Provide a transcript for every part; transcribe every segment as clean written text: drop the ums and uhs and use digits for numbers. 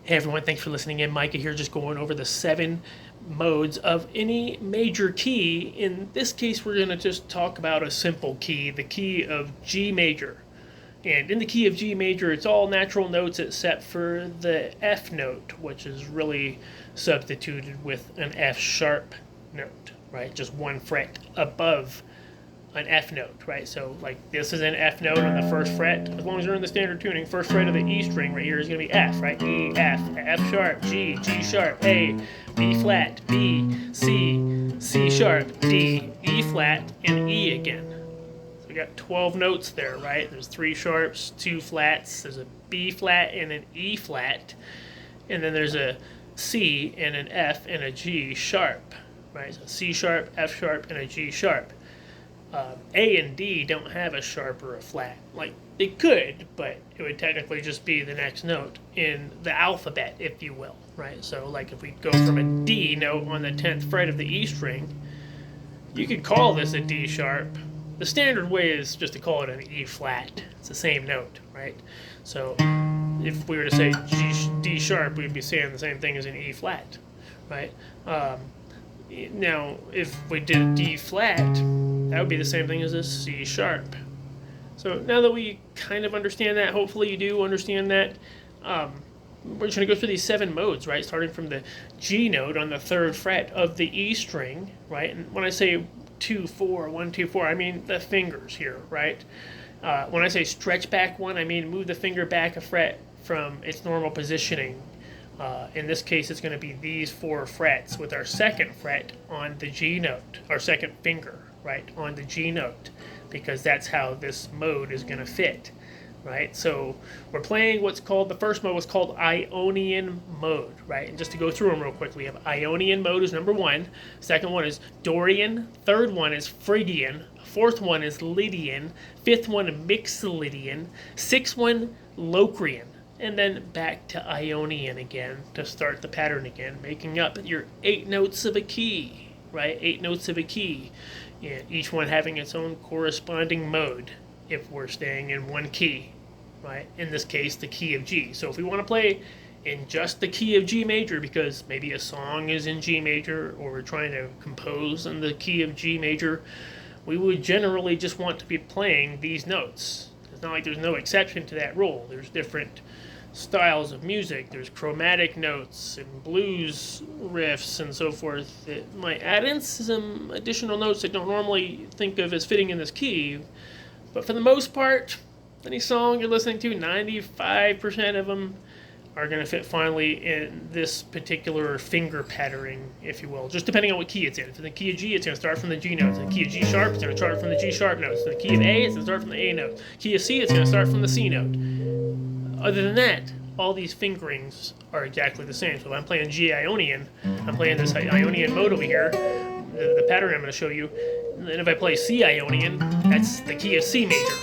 Hey everyone, thanks for listening in. Micah here, just going over the 7 modes of any major key. In this case, we're going to just talk about a simple key, the key of G major. And in the key of G major, it's all natural notes except for the F note, which is really substituted with an F sharp note, right? Just one fret above an F note, right? So like this is an F note on the first fret. As long as you're in the standard tuning, first fret of the E string right here is going to be F, right? E, F, F sharp, G, G sharp, A, B flat, B, C, C sharp, D, E flat, and E again. So we got 12 notes there, right? There's 3 sharps, 2 flats, there's a B flat and an E flat, and then there's a C and an F and a G sharp, right? So C sharp, F sharp, and a G sharp. A and D don't have a sharp or a flat. Like, they could, but it would technically just be the next note in the alphabet, if you will, right? So, like, if we go from a D note on the 10th fret of the E string, you could call this a D sharp. The standard way is just to call it an E flat. It's the same note, right? So, if we were to say D sharp, we'd be saying the same thing as an E flat, right? Now, if we did a D flat, that would be the same thing as a C sharp. So now that we kind of understand that, hopefully you do understand that, we're just going to go through these 7 modes, right? Starting from the G note on the 3rd fret of the E string, right? And when I say 2, 4, 1, 2, 4, I mean the fingers here, right? When I say stretch back 1, I mean move the finger back a fret from its normal positioning. In this case, it's going to be these 4 frets with our 2nd fret on the G note, our 2nd finger, right, on the G note, because that's how this mode is going to fit, right? So we're playing what's called, the first mode was called Ionian mode, right? And just to go through them real quickly, we have Ionian mode is number 1, 2nd one is Dorian, 3rd one is Phrygian, 4th one is Lydian, 5th one Mixolydian, 6th one Locrian, and then back to Ionian again to start the pattern again, making up your 8 notes of a key, right? 8 notes of a key, and each one having its own corresponding mode if we're staying in one key, right? In this case, the key of G. So if we want to play in just the key of G major because maybe a song is in G major or we're trying to compose in the key of G major, we would generally just want to be playing these notes. It's not like there's no exception to that rule. There's different styles of music. There's chromatic notes and blues riffs and so forth. It might add in some additional notes that don't normally think of as fitting in this key. But for the most part, any song you're listening to, 95% of them are going to fit finally in this particular finger patterning, if you will, just depending on what key it's in. If it's in the key of G, it's going to start from the G notes. In the key of G sharp, it's going to start from the G sharp notes. In the key of A, it's going to start from the A note. Key of C, it's going to start from the C note. Other than that, all these fingerings are exactly the same. So if I'm playing G Ionian, I'm playing this Ionian mode over here, the pattern I'm going to show you. And then if I play C Ionian, that's the key of C major.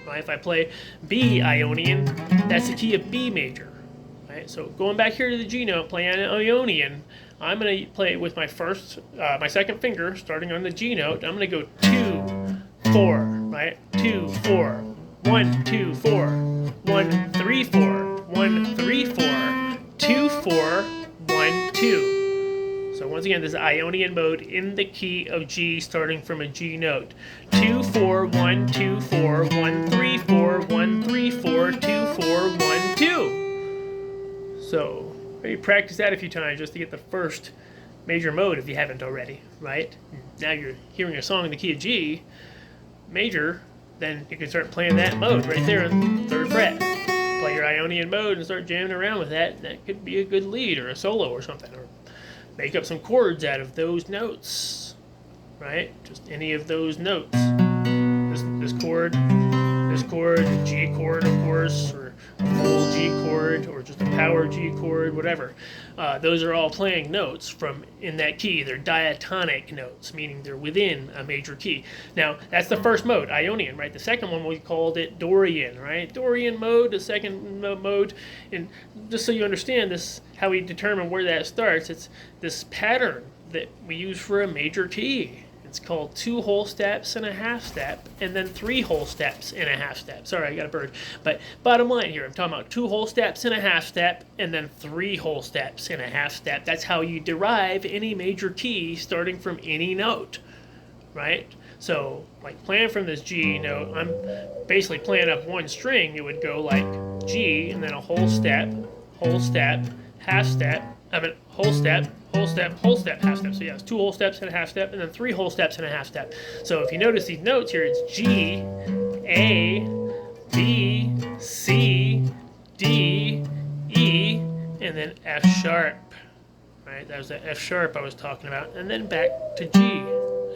Right? If I play B Ionian, that's the key of B major. Right? So going back here to the G note, playing Ionian, I'm going to play with my my 2nd finger, starting on the G note. I'm going to go 2, 4, right? 2, 4, 1, 2, 4, 1, 3, 4, 1, 3, 4, 2, 4, 1, 2. So once again, this is Ionian mode in the key of G, starting from a G note. 2, 4, 1, 2, 4, 1, 3, 4, 1, 3, 4, 2, 4, 1, 2. So maybe practice that a few times just to get the first major mode if you haven't already, right? Now you're hearing a song in the key of G major, then you can start playing that mode right there on the 3rd fret. Play your Ionian mode and start jamming around with that. That could be a good lead or a solo or something. Or make up some chords out of those notes, right? Just any of those notes. This chord, G chord, of course, or a full G chord, or just a power G chord, whatever. Those are all playing notes from in that key. They're diatonic notes, meaning they're within a major key. Now, that's the first mode, Ionian, right? The second one, we called it Dorian, right? Dorian mode, the second mode. And just so you understand this, how we determine where that starts, it's this pattern that we use for a major key. it's called 2 whole steps and a half step, and then 3 whole steps and a half step. Sorry, I got a bird. But bottom line here, I'm talking about 2 whole steps and a half step, and then 3 whole steps and a half step. That's how you derive any major key starting from any note, right? So, like playing from this G note, I'm basically playing up one string. It would go like G, and then a whole step, half step, whole step, whole step, whole step, half step. So yeah, it's 2 whole steps and a half step, and then 3 whole steps and a half step. So if you notice these notes here, it's G, A, B, C, D, E, and then F sharp. Right, that was the F sharp I was talking about, and then back to G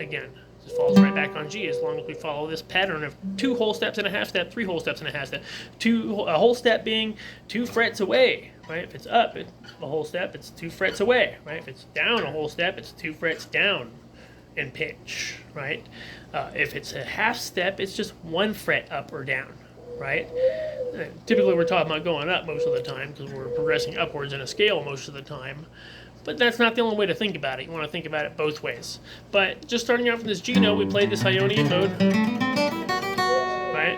again. It falls right back on G as long as we follow this pattern of 2 whole steps and a half step, 3 whole steps and a half step. A whole step being 2 frets away, right? If it's up, a whole step, it's 2 frets away, right? If it's down a whole step, it's 2 frets down in pitch, right? If it's a half step, it's just 1 fret up or down, right? Typically, we're talking about going up most of the time because we're progressing upwards in a scale most of the time. But that's not the only way to think about it. You want to think about it both ways. But just starting out from this G note, we played this Ionian mode, right?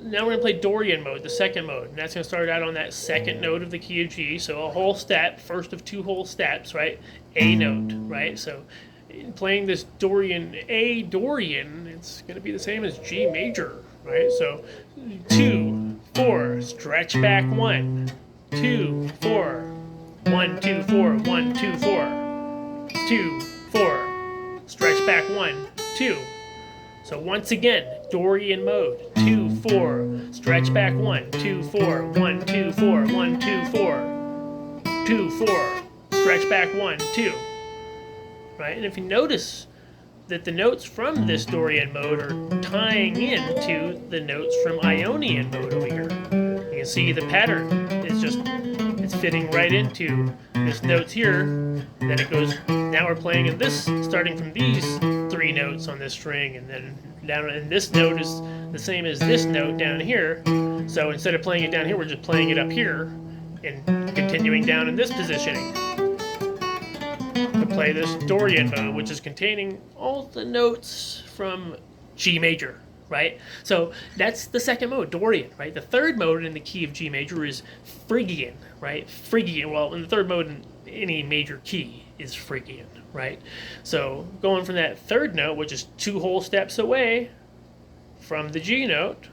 Now we're going to play Dorian mode, the second mode. And that's going to start out on that second note of the key of G. So a whole step, first of 2 whole steps, right? A note, right? So in playing this Dorian, it's going to be the same as G major, right? So 2, 4, stretch back 1, 2, 4, 1, 2, 4, 1, 2, 4, 2, 4, stretch back 1, 2. So once again, Dorian mode, 2, 4, stretch back 1, 2, 4, 1, 2, 4, 1, 2, 4, 2, 4, stretch back 1, 2. Right? And if you notice that the notes from this Dorian mode are tying into the notes from Ionian mode over here. You can see the pattern is just, it's fitting right into this notes here. Then it goes, now we're playing in this, starting from these 3 notes on this string, and then down, and this note is the same as this note down here. So instead of playing it down here, we're just playing it up here and continuing down in this positioning to play this Dorian mode, which is containing all the notes from G major, right? So that's the second mode, Dorian, right? The third mode in the key of G major is Phrygian, right? Phrygian, well, in the third mode in any major key is Phrygian, right? So going from that third note, which is 2 whole steps away from the G note,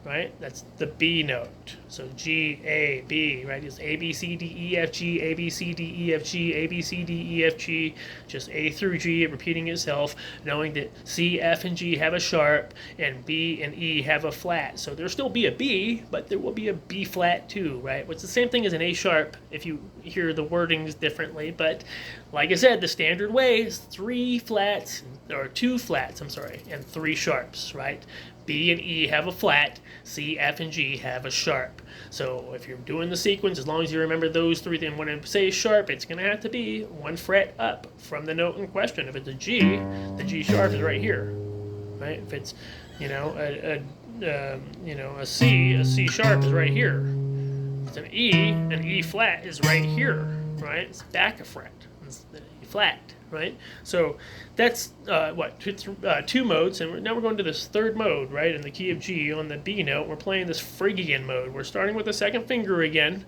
right? That's the B note. So G, A, B, right? It's A, B, C, D, E, F, G, A, B, C, D, E, F, G, A, B, C, D, E, F, G, just A through G, repeating itself, knowing that C, F, and G have a sharp, and B and E have a flat. So there'll still be a B, but there will be a B flat too, right? Which is the same thing as an A sharp if you hear the wordings differently. But like I said, the standard way is 2 flats, and 3 sharps, right? B and E have a flat, C, F, and G have a sharp. So if you're doing the sequence, as long as you remember those 3 things, when I say sharp, it's going to have to be 1 fret up from the note in question. If it's a G, the G sharp is right here, right? If it's, a C sharp is right here. If it's an E flat is right here, right? It's back a fret. It's the E flat. Right, so that's 2 modes, and now we're going to this third mode, right? In the key of G on the B note, we're playing this Phrygian mode. We're starting with the second finger again,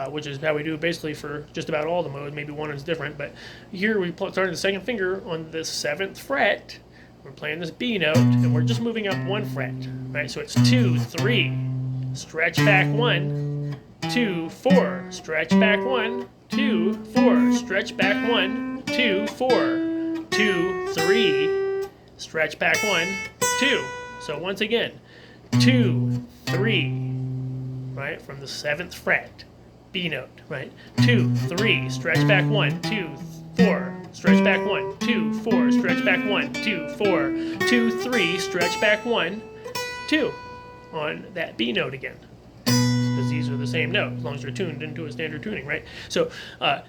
which is how we do basically for just about all the modes. Maybe one is different, but here we start the second finger on the 7th fret. We're playing this B note, and we're just moving up 1 fret, right? So it's 2, 3, stretch back 1, 2, 4, stretch back 1, 2, 4, stretch back 1. 2, 4, 2, 3, stretch back 1, 2. So once again, 2, 3, right, from the 7th fret, B note, right? 2, 3, stretch back 1, 2, 4, stretch back 1, 2, 4, stretch back 1, 2, 4, 2, 3, stretch back 1, 2 on that B note again. Because these are the same note, as long as you're tuned into a standard tuning, right? So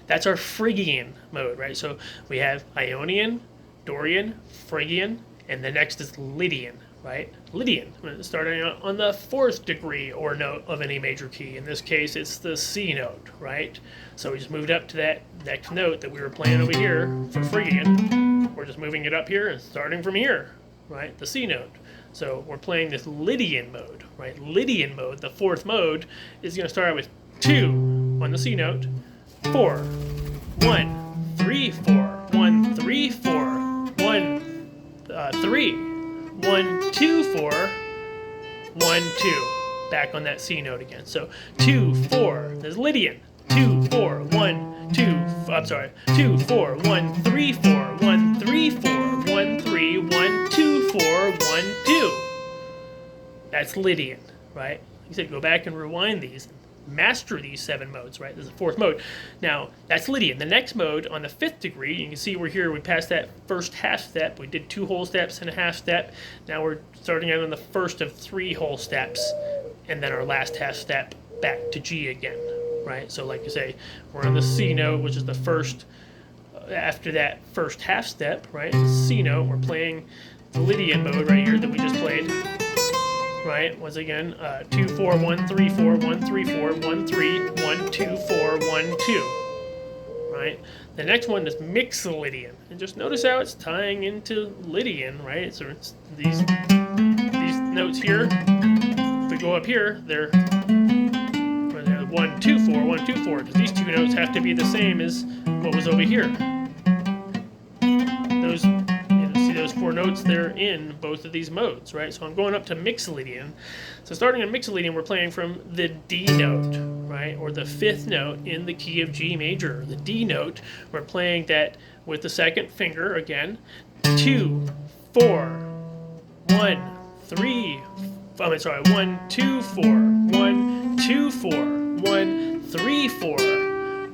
that's our Phrygian mode, right? So we have Ionian, Dorian, Phrygian, and the next is Lydian, right? Lydian, starting on the 4th degree or note of any major key. In this case, it's the C note, right? So we just moved up to that next note that we were playing over here for Phrygian, we're just moving it up here and starting from here, right? The C note. So we're playing this Lydian mode, right? Lydian mode, the fourth mode, is going to start out with 2 on the C note, 4, 1, 3, 4, 1, 3, 4, 1, 3, 1, 2, 4, 1, 2. Back on that C note again. So 2, 4. There's Lydian. 2, 4, 1, 2. I'm sorry. 2, 4, 1, 3, 4, 1, 3, 4, 1, 3, 1, 2, 4, 1, 2. That's Lydian, right? Like I said, go back and rewind these. Master these 7 modes, right? This is the fourth mode. Now, that's Lydian. The next mode on the 5th degree, you can see we're here, we passed that first half step. We did 2 whole steps and a half step. Now we're starting out on the first of 3 whole steps, and then our last half step back to G again, right? So like I say, we're on the C note, which is the first, after that first half step, right? C note, we're playing the Lydian mode right here that we just played. Right, once again, 2, 4, 1, 3, 4, 1, 3, 4, 1, 3, 1, 2, 4, 1, 2. Right? The next one is Mixolydian. And just notice how it's tying into Lydian, right? So it's these notes here, if we go up here, they're 1, 2, 4, 1, 2, 4, because these 2 notes have to be the same as what was over here. Those 4 notes, they're in both of these modes, right? So I'm going up to Mixolydian. So starting in Mixolydian, we're playing from the D note, right? Or the 5th note in the key of G major. The D note, we're playing that with the 2nd finger again. 2, 4, 1, 3, 1, 2, 4, 1, 2, 4, 1, 3, 4,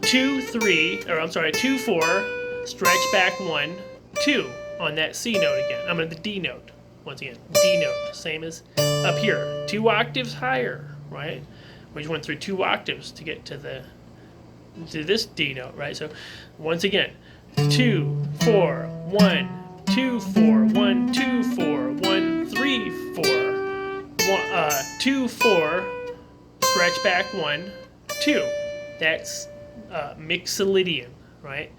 2, 3, 2, 4, stretch back 1, 2. On that C note again. I'm on the D note. Once again, D note, same as up here. 2 octaves higher, right? We just went through 2 octaves to get to this D note, right? So once again, 2, 4, 1, 2, 4, 1, 2, 4, 1, 3, 4, 2, 4, stretch back 1, 2. That's Mixolydian, right?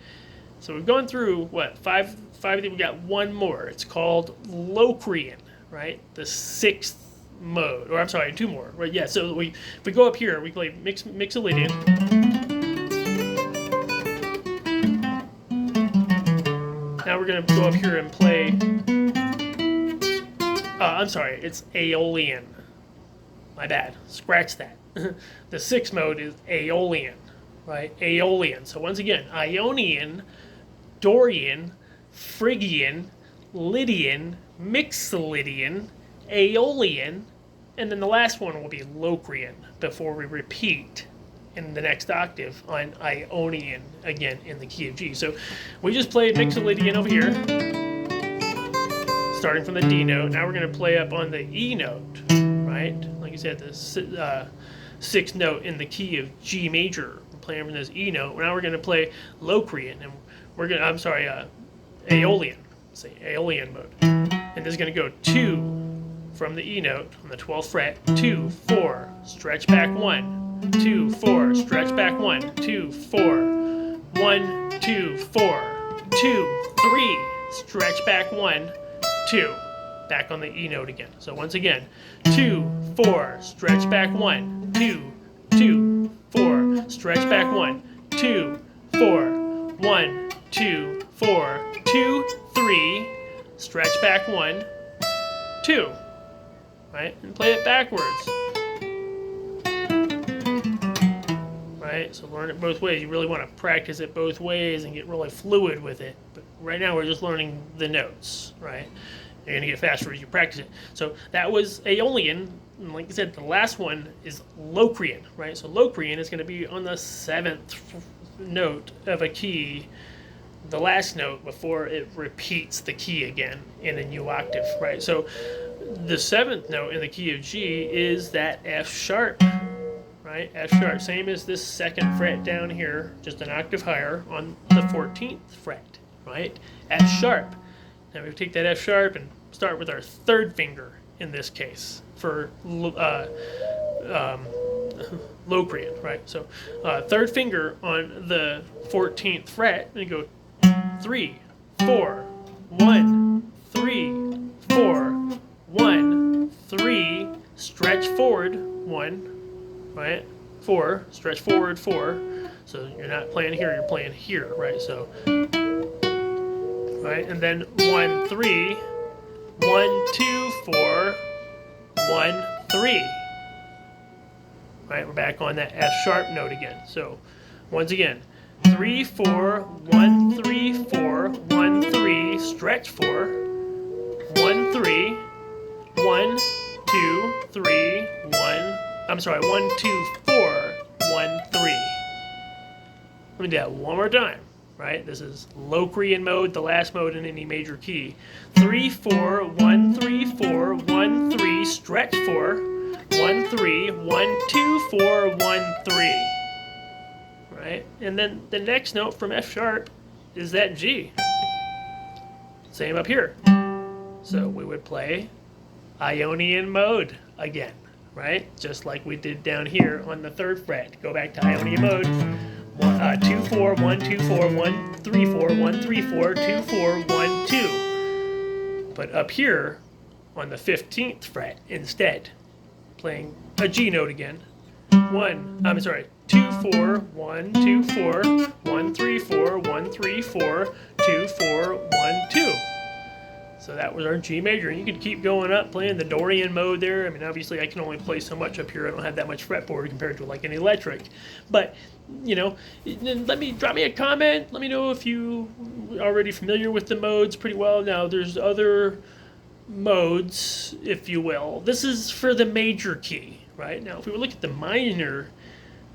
So we've gone through, what, 5, we got 1 more. It's called Locrian, right? The 6th mode. Or I'm sorry, 2 more. Right? Yeah, so if we go up here, we play Mixolydian. Now we're going to go up here and play, I'm sorry, it's Aeolian. My bad. Scratch that. The 6th mode is Aeolian, right? Aeolian. So once again, Ionian, Dorian, Phrygian, Lydian, Mixolydian, Aeolian, and then the last one will be Locrian before we repeat in the next octave on Ionian again in the key of G. So we just played Mixolydian over here, starting from the D note. Now we're going to play up on the E note, right? Like I said, the 6th note in the key of G major. We're playing from this E note. Now we're going to play Locrian, and we're going to, Aeolian, say Aeolian mode. And this is going to go 2 from the E note on the 12th fret, 2, 4, stretch back 1, 2, 4, stretch back 1, 2, 4, 1, 2, 4, 2, 3, stretch back 1, 2. Back on the E note again. So once again, 2, 4, stretch back 1, 2, 2, 4, stretch back 1, 2, 4, 1, 2, 4, 2, 3, stretch back 1, 2, right? And play it backwards, right? So learn it both ways. You really want to practice it both ways and get really fluid with it. But right now we're just learning the notes, right? You're going to get faster as you practice it. So that was Aeolian. And like I said, the last one is Locrian, right? So Locrian is going to be on the 7th note of a key, the last note before it repeats the key again in a new octave, right? So the 7th note in the key of G is that F sharp, right? F sharp, same as this 2nd fret down here, just an octave higher on the 14th fret, right? F sharp. Now we take that F sharp and start with our 3rd finger in this case for Locrian, right? So 3rd finger on the 14th fret, and you go 3, 4, 1, 3, 4, 1, 3, stretch forward, 1, right? 4, stretch forward, 4. So you're not playing here, you're playing here, right? So, right? And then 1, 3, 1, 2, 4, 1, 3. Right, we're back on that F sharp note again. So, once again, 3, 4, 1, 3, 4, 1, 3, stretch 4, 1, 3, 1, 2, 3, 1, I'm sorry, 1, 2, 4, 1, 3. Let me do that one more time, right? This is Locrian mode, the last mode in any major key. 3, 4, 1, 3, 4, 1, 3, stretch 4, 1, 3, 1, 2, 4, 1, 3. Right? And then the next note from F sharp is that G. Same up here. So we would play Ionian mode again, right? Just like we did down here on the 3rd fret. Go back to Ionian mode. 2, 4, 1, 2, 4, 1, 3, 4, 1, 3, 4, 2, 4, 1, 2. But up here on the 15th fret instead, playing a G note again. 2, 4, 1, 2, 4, 1, 3, 4, 1, 3, 4, 2, 4, 1, 2. So that was our G major. And you could keep going up, playing the Dorian mode there. I mean, obviously I can only play so much up here. I don't have that much fretboard compared to like an electric. But, you know, drop me a comment. Let me know if you are already familiar with the modes pretty well. Now, there's other modes, if you will. This is for the major key, right? Now, if we look at the minor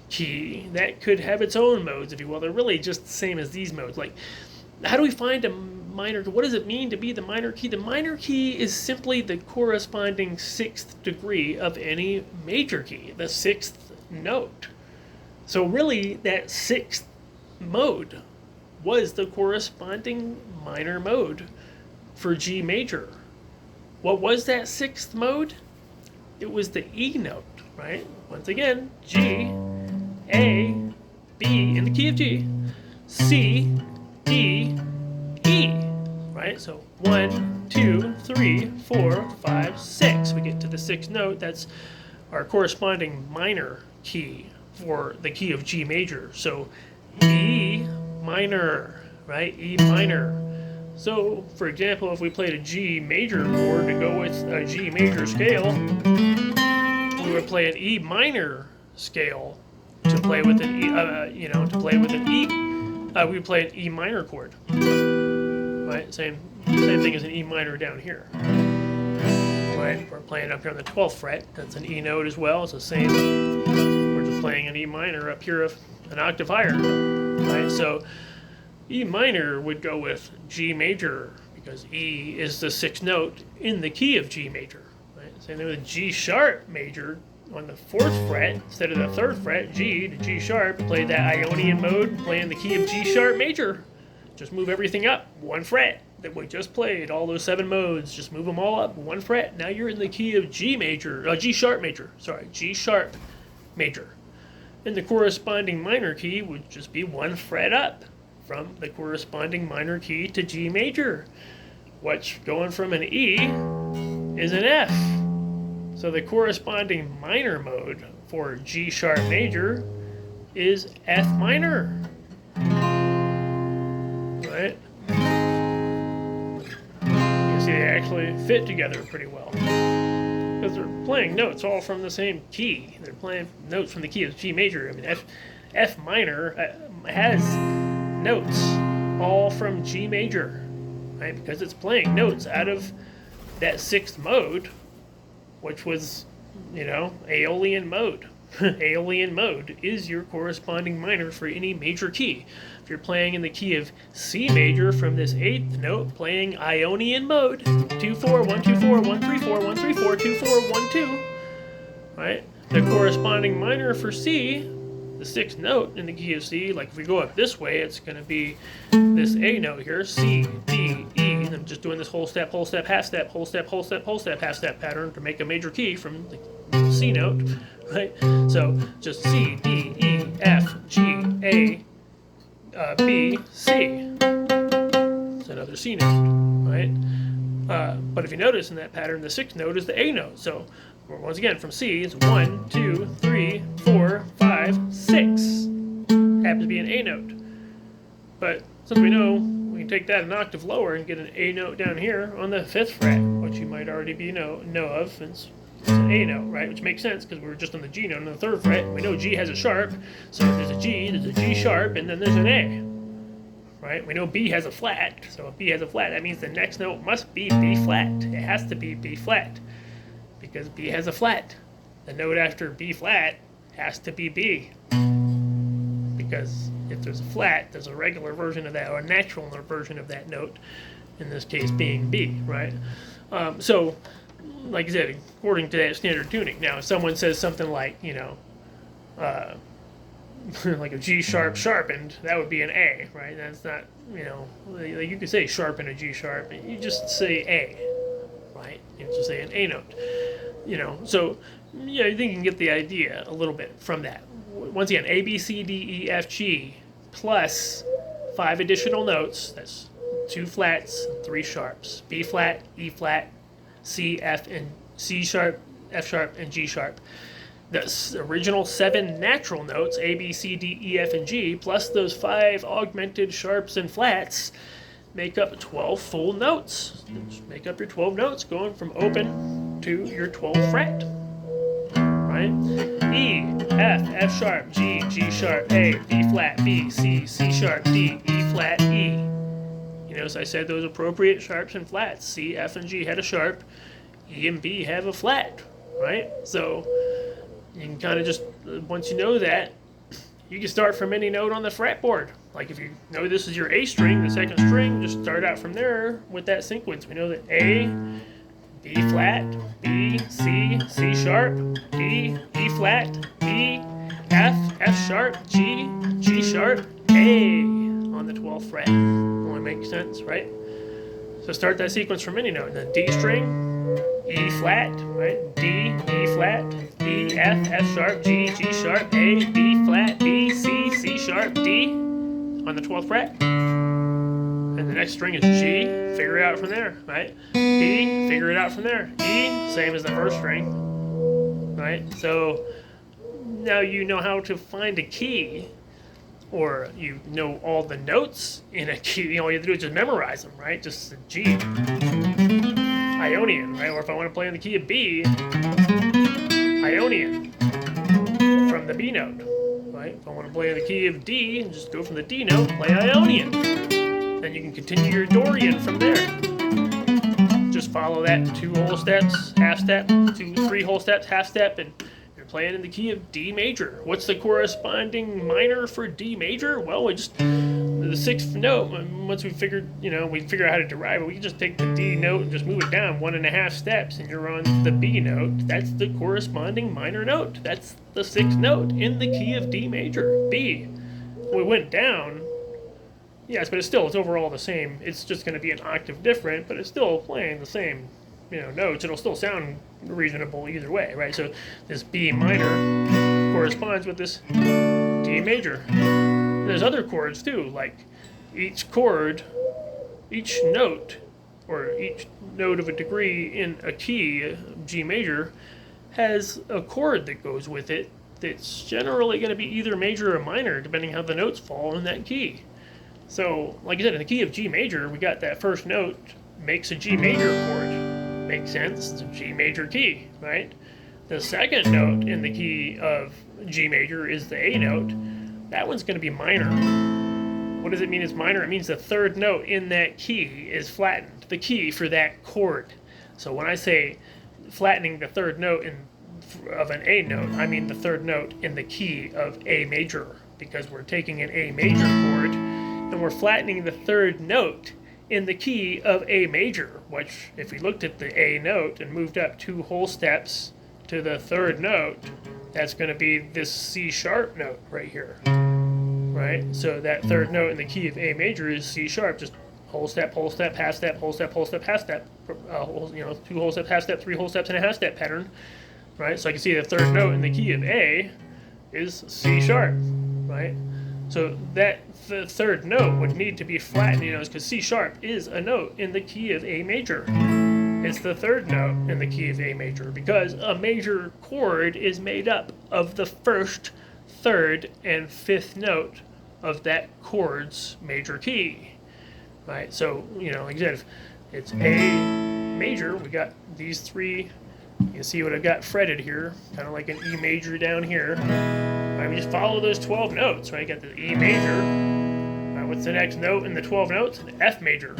key, that could have its own modes, if you will. They're really just the same as these modes. Like, how do we find a minor? What does it mean to be the minor key? The minor key is simply the corresponding 6th degree of any major key, the 6th note. So really, that 6th mode was the corresponding minor mode for G major. What was that 6th mode? It was the E note, right? Once again, G, A, B in the key of G, C, D, E, right? So 1, 2, 3, 4, 5, 6. We get to the 6th note. That's our corresponding minor key for the key of G major. So E minor, right? E minor. So, for example, if we played a G major chord to go with a G major scale, we would play an E minor scale to play with an E, to play with an E. We would play an E minor chord, right? Same thing as an E minor down here, right? We're playing up here on the 12th fret. That's an E note as well. It's the same. We're just playing an E minor up here, an octave higher, right? So E minor would go with G major because E is the 6th note in the key of G major. Right? Same thing with G sharp major on the 4th fret instead of the 3rd fret. G to G sharp, play that Ionian mode, playing the key of G sharp major. Just move everything up 1 fret that we just played. All those 7 modes, just move them all up 1 fret. Now you're in the key of G major, G sharp major. Sorry, G sharp major. And the corresponding minor key would just be 1 fret up from the corresponding minor key to G major, which going from an E is an F. So the corresponding minor mode for G sharp major is F minor. Right? You see they actually fit together pretty well. Because they're playing notes all from the same key. They're playing notes from the key of G major. I mean, F minor has notes all from G major, right? Because it's playing notes out of that 6th mode, which was, Aeolian mode. Aeolian mode is your corresponding minor for any major key. If you're playing in the key of C major from this 8th note, playing Ionian mode, 2, 4, 1, 2, 4, 1, 3, 4, 1, 3, 4, 2, 4, 1, 2, right? The corresponding minor for C, the 6th note in the key of C, like if we go up this way, it's going to be this A note here, C, D, E. And I'm just doing this whole step, half step, whole step, half step pattern to make a major key from the C note, right? So just C, D, E, F, G, A, B, C. So another the C note, right? But if you notice in that pattern, the 6th note is the A note. So once again, from C, it's 1, 2, 3, 4, 5, 6. Happens to be an A note. But since we know, we can take that an octave lower and get an A note down here on the 5th fret, which you might already know of. It's an A note, right? Which makes sense because we were just on the G note on the 3rd fret. We know G has a sharp, so if there's a G sharp, and then there's an A. Right? We know B has a flat, so if B has a flat, that means the next note must be B flat. It has to be B flat because B has a flat. The note after B flat has to be B because if there's a flat, there's a regular version of that or a natural version of that note, in this case being B, right? So, like I said, according to that standard tuning. Now, if someone says something like, like a G sharp sharpened, that would be an A, right? That's not, like you could say sharpen a G sharp, you just say A, right? You just say an A note, so yeah, I think you can get the idea a little bit from that. Once again, A, B, C, D, E, F, G, plus 5 additional notes. That's 2 flats, 3 sharps. B flat, E flat, C, F, and C sharp, F sharp, and G sharp. The original 7 natural notes, A, B, C, D, E, F, and G, plus those 5 augmented sharps and flats, make up 12 full notes. Just make up your 12 notes going from open to your 12th fret. Right? E, F, F sharp, G, G sharp, A, B flat, B, C, C sharp, D, E flat, E. So I said those appropriate sharps and flats. C, F, and G had a sharp. E and B have a flat. Right? So you can kind of just, once you know that, you can start from any note on the fretboard. Like if you know this is your A string, the 2nd string, just start out from there with that sequence. We know that A, B flat, B, C, C sharp, D, E flat, B, F, F sharp, G, G sharp, A on the 12th fret. Only makes sense, right? So start that sequence from any note. And then D string, E flat, right? D, E flat, B, F, F sharp, G, G sharp, A, B flat, B, C, C sharp, D on the 12th fret. And the next string is G, figure it out from there, right? B, figure it out from there. E, same as the 1st string, right? So now you know how to find a key, or you know all the notes in a key. All you have to do is just memorize them, right? Just G, Ionian, right? Or if I want to play in the key of B, Ionian from the B note, right? If I want to play in the key of D, just go from the D note, play Ionian. Then you can continue your Dorian from there. Just follow that 2 whole steps, half step, 2, 3 whole steps, half step, and you're playing in the key of D major. What's the corresponding minor for D major? Well, we just, the 6th note, once we figured, we figure out how to derive it, we can just take the D note and just move it down 1.5 steps, and you're on the B note. That's the corresponding minor note. That's the 6th note in the key of D major, B. We went down. Yes, but it's overall the same. It's just going to be an octave different, but it's still playing the same, notes. It'll still sound reasonable either way, right? So this B minor corresponds with this D major. And there's other chords too, like each chord, each note, or each note of a degree in a key, G major, has a chord that goes with it that's generally going to be either major or minor, depending how the notes fall in that key. So, like I said, in the key of G major, we got that first note makes a G major chord. Makes sense. It's a G major key, right? The 2nd note in the key of G major is the A note. That one's going to be minor. What does it mean it's minor? It means the 3rd note in that key is flattened. The key for that chord. So when I say flattening the 3rd note of an A note, I mean the 3rd note in the key of A major, because we're taking an A major chord and we're flattening the 3rd note in the key of A major, which if we looked at the A note and moved up 2 whole steps to the 3rd note, that's going to be this C sharp note right here, right? So that 3rd note in the key of A major is C sharp, just whole step, half step, whole step, half step, 2 whole steps, half step, 3 whole steps, and a half step pattern, right? So I can see the 3rd note in the key of A is C sharp, right? So that the third note would need to be flattened, because C sharp is a note in the key of A major. It's the third note in the key of A major because a major chord is made up of the first, third, and fifth note of that chord's major key. Right? So, like I said, if it's A major, we got these three. You see what I've got fretted here, kind of like an E major down here. Right, we just follow those 12 notes, right? You got the E major. Right, what's the next note in the 12 notes? An F major.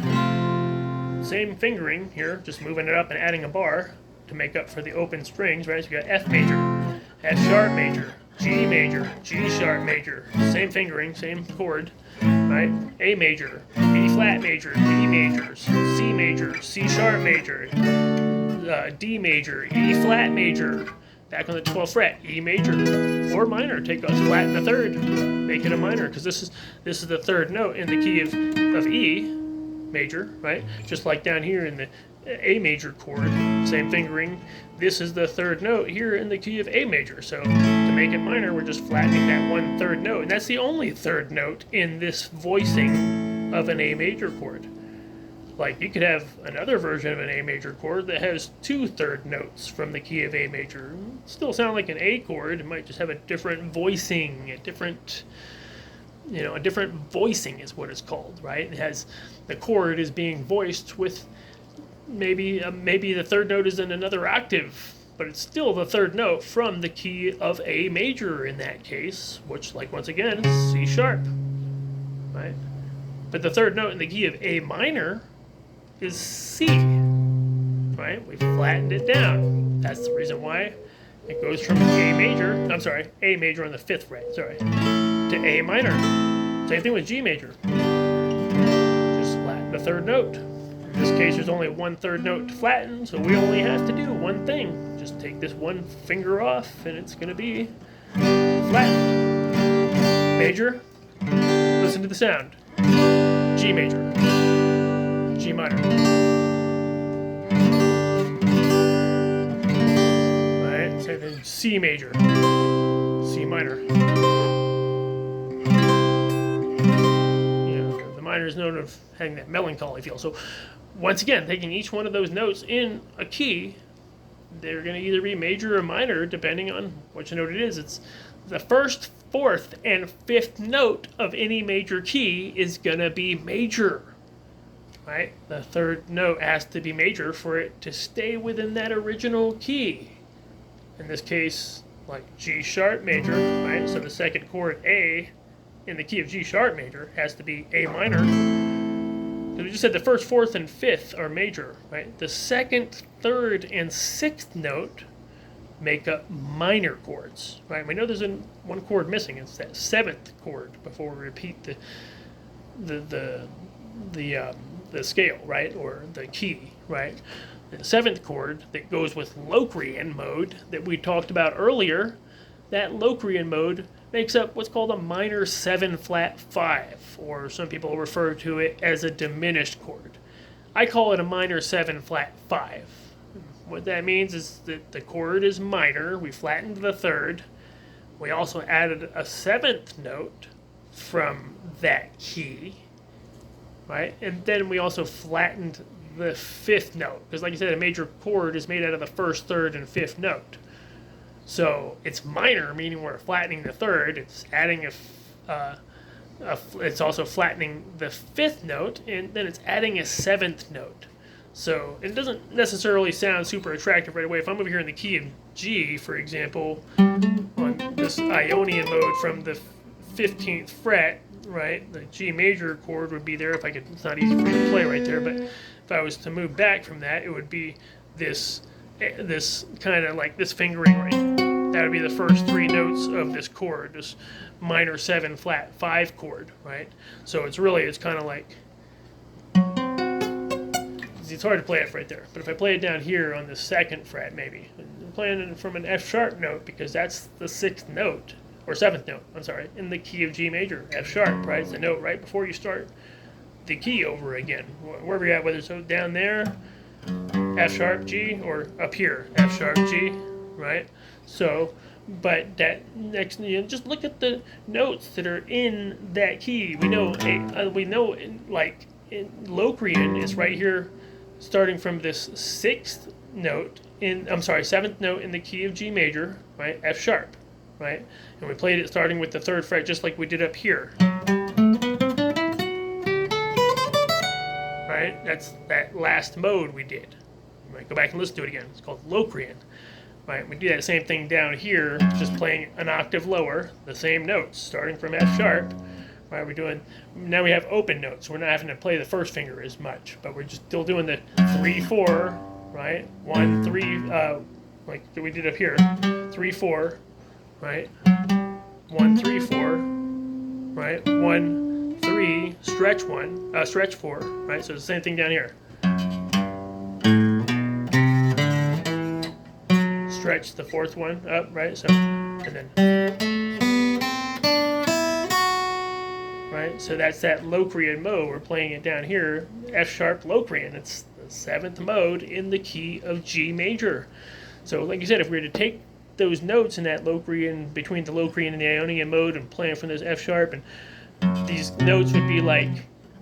Same fingering here, just moving it up and adding a bar to make up for the open strings, right? So we got F major, F sharp major, G major, G sharp major. Same fingering, same chord, right? A major, B flat major, D major, C major, C sharp major, D major, E flat major, back on the 12th fret, E major, or minor. Take us flat in the third, make it a minor, because this is the third note in the key of E major, right? Just like down here in the A major chord, same fingering. This is the third note here in the key of A major. So to make it minor, we're just flattening that one third note, and that's the only third note in this voicing of an A major chord. Like, you could have another version of an A major chord that has two third notes from the key of A major. Still sound like an A chord. It might just have a different voicing, a different voicing is what it's called, right? It has, the chord is being voiced with maybe the third note is in another octave, but it's still the third note from the key of A major in that case, which, like, once again, is C sharp, right? But the third note in the key of A minor is C, right? We flattened it down. That's the reason why it goes from A major on the 5th fret, to A minor. Same thing with G major. Just flatten the third note. In this case, there's only one third note to flatten, so we only have to do one thing. Just take this one finger off, and it's going to be flattened. Major, listen to the sound. G major. G minor. Right, same thing. C major. C minor. The minor is known of having that melancholy feel. So, once again, taking each one of those notes in a key, they're going to either be major or minor, depending on which note it is. It's the first, fourth, and fifth note of any major key is going to be major. Right? The third note has to be major for it to stay within that original key. In this case, like G sharp major, right? So the second chord A in the key of G sharp major has to be A minor. So we just said the first, fourth, and fifth are major, right? The second, third, and sixth note make up minor chords, right? We know there's one chord missing. It's that seventh chord before we repeat the scale, right, or the key, right? The seventh chord that goes with Locrian mode that we talked about earlier, that Locrian mode makes up what's called a minor 7 flat 5, or some people refer to it as a diminished chord. I call it a minor 7 flat 5. What that means is that the chord is minor, we flattened the third, we also added a seventh note from that key, right? And then we also flattened the fifth note, because like I said, a major chord is made out of the first, third, and fifth note. So it's minor, meaning we're flattening the third. It's adding it's also flattening the fifth note, and then it's adding a seventh note. So it doesn't necessarily sound super attractive right away. If I'm over here in the key of G, for example, on this Ionian mode from the 15th fret, right, the G major chord would be there. If I could, it's not easy for me to play right there, but if I was to move back from that, it would be this kind of like this fingering right. That would be the first three notes of this chord, this minor 7 flat 5 chord, right? So it's kind of like, it's hard to play it right there. But if I play it down here on the 2nd fret, maybe, I'm playing it from an F sharp note because that's the 6th note, or 7th note, in the key of G major, F sharp, right? It's the note right before you start the key over again. Wherever you're at, whether it's down there, F sharp G, or up here, F sharp G, right? So but that next, just look at the notes that are in that key. We know like in Locrian is right here, starting from this seventh note in the key of G major, right? F sharp, right? And we played it starting with the 3rd fret, just like we did up here. Right? That's that last mode we did. Right? Go back and listen to it again. It's called Locrian. Right? We do that same thing down here, just playing an octave lower, the same notes, starting from F sharp. Right? Now we have open notes. We're not having to play the first finger as much, but we're just still doing the 3/4, right? 1 3, like we did up here, 3/4, right? 1 3 4, right? 1 3 stretch 4, right? So it's the same thing down here. Stretch the 4th one up, right? So, and then, right? So that's that Locrian mode. We're playing it down here, F sharp Locrian. It's the 7th mode in the key of G major. So, like you said, if we were to take those notes in that Locrian, between the Locrian and the Ionian mode, and playing from this F sharp, and these notes would be like,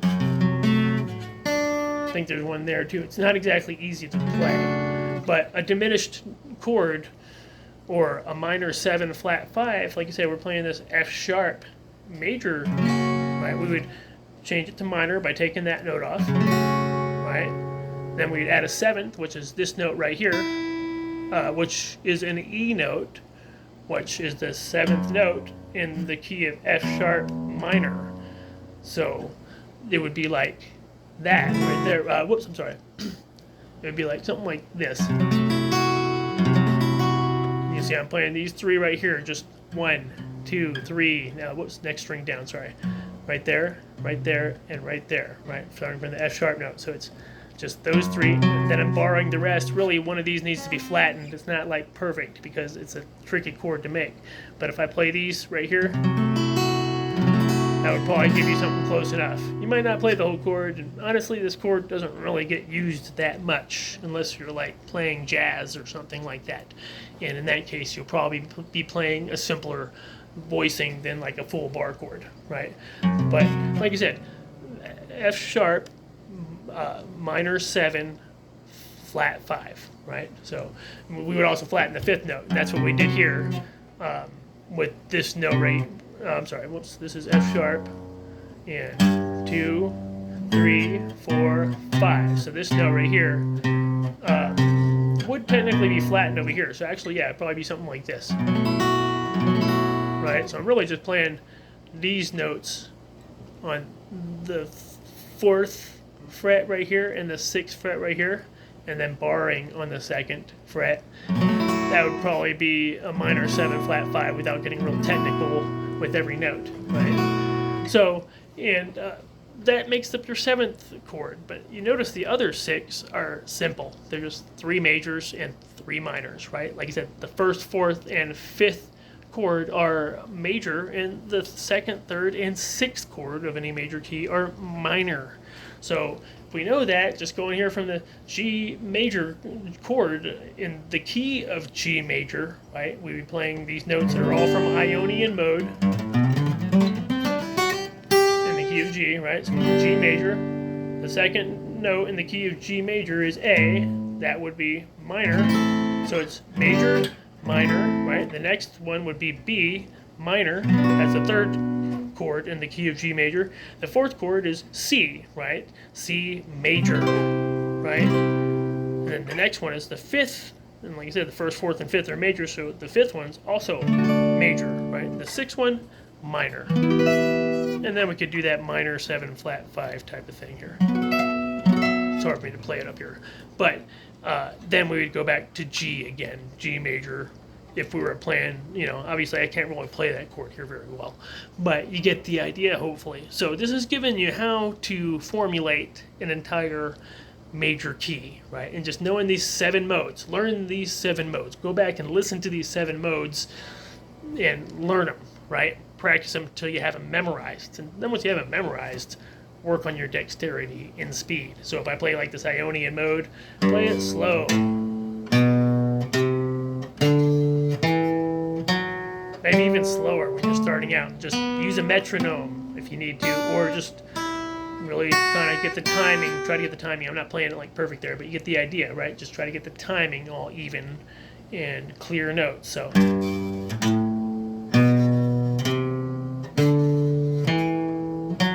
I think there's one there too. It's not exactly easy to play, but a diminished chord or a minor 7 flat 5, like you said, we're playing this F sharp major, right? We would change it to minor by taking that note off, right? Then we'd add a 7th, which is this note right here, which is an E note, which is the 7th note in the key of F sharp minor. So it would be like that right there. Whoops, I'm sorry. It would be like something like this. You see, I'm playing these 3 right here. Just 1, 2, 3. Now, whoops, next string down. Sorry, right there, and right there. Right, starting from the F sharp note. So it's just those 3. And then I'm borrowing the rest. Really, one of these needs to be flattened. It's not like perfect because it's a tricky chord to make. But if I play these right here, that would probably give you something close enough. You might not play the whole chord, and honestly, this chord doesn't really get used that much unless you're like playing jazz or something like that. And in that case, you'll probably be playing a simpler voicing than like a full bar chord, right? But like I said, F sharp, minor 7, flat 5, right? So we would also flatten the 5th note, and that's what we did here with this note right. I'm sorry, whoops, this is F sharp, and 2, 3, 4, 5. So this note right here would technically be flattened over here. So actually, yeah, it'd probably be something like this. Right, so I'm really just playing these notes on the 4th fret right here and the 6th fret right here, and then barring on the 2nd fret. That would probably be a minor 7 flat 5 without getting real technical with every note, right? So, and that makes up your 7th chord, but you notice the other 6 are simple. They're just 3 majors and 3 minors, right? Like I said, the 1st, 4th, and 5th chord are major, and the 2nd, 3rd, and 6th chord of any major key are minor. So if we know that, just going here from the G major chord in the key of G major, right, we'd be playing these notes that are all from Ionian mode in the key of G, right? So G major. The 2nd note in the key of G major is A. That would be minor. So it's major, minor, right? The next one would be B minor. That's the 3rd chord in the key of G major. The 4th chord is C, right? C major, right? And then the next one is the 5th, and like I said, the 1st, 4th, and 5th are major, so the 5th one's also major, right? The 6th one, minor. And then we could do that minor 7 flat 5 type of thing here. It's hard for me to play it up here. But then we would go back to G again, G major. If we were playing, obviously I can't really play that chord here very well, but you get the idea, hopefully. So this is giving you how to formulate an entire major key, right? And just knowing these 7 modes, learn these 7 modes. Go back and listen to these 7 modes and learn them, right? Practice them until you have them memorized. And then once you have them memorized, work on your dexterity and speed. So if I play like this Ionian mode, play it slow. slower when you're starting out. Just use a metronome if you need to, or just really kind of get the timing. Try to get the timing. I'm not playing it like perfect there, but you get the idea, right? Just try to get the timing all even and clear notes. So.